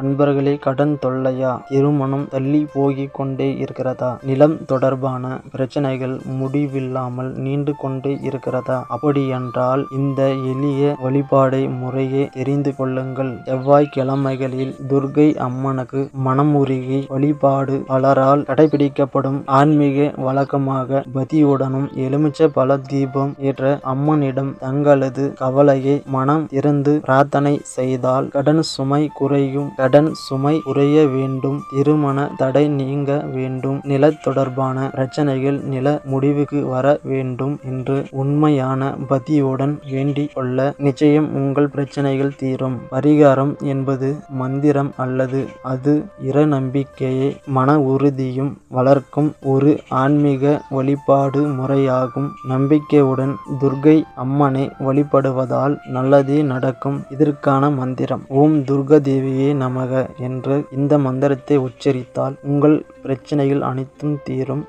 நண்பர்களே, கடன் தொல்லையா? திருமணம் தள்ளி போகிக் கொண்டே இருக்கிறதா? நிலம் தொடர்பான பிரச்சனைகள் முடிவில்லாமல் நீண்டு கொண்டே இருக்கிறதா? அப்படியென்றால் இந்த எளிய வழிபாடை முறையே தெரிந்து கொள்ளுங்கள். செவ்வாய்க்கிழமைகளில் துர்க்கை அம்மனுக்கு மனமுருகி வழிபாடு பலரால் கடைபிடிக்கப்படும் ஆன்மீக வழக்கமாக பதியுடனும் எலுமிச்சை பழ தீபம் ஏற்ற அம்மனிடம் தங்களது கவலையை மனம் திறந்து பிரார்த்தனை செய்தால் கடன் சுமை குறையும். கடன் சுமை குறைய வேண்டும், திருமண தடை நீங்க வேண்டும், நில தொடர்பான பிரச்சனைகள் நில முடிவுக்கு வர வேண்டும் என்று உண்மையான பக்தியுடன் வேண்டிக் கொள்ள நிச்சயம் உங்கள் பிரச்சனைகள் தீரும். பரிகாரம் என்பது மந்திரம் அல்லது, அது இறை நம்பிக்கையை மன உறுதியும் வளர்க்கும் ஒரு ஆன்மீக வழிபாடு முறையாகும். நம்பிக்கையுடன் துர்க்கை அம்மனை வழிபடுவதால் நல்லதே நடக்கும். இதற்கான மந்திரம்: ஓம் துர்காதேவியே நமக என்ற இந்த மந்திரத்தை உச்சரித்தால் உங்கள் பிரச்சனைகள் அனைத்தும் தீரும்.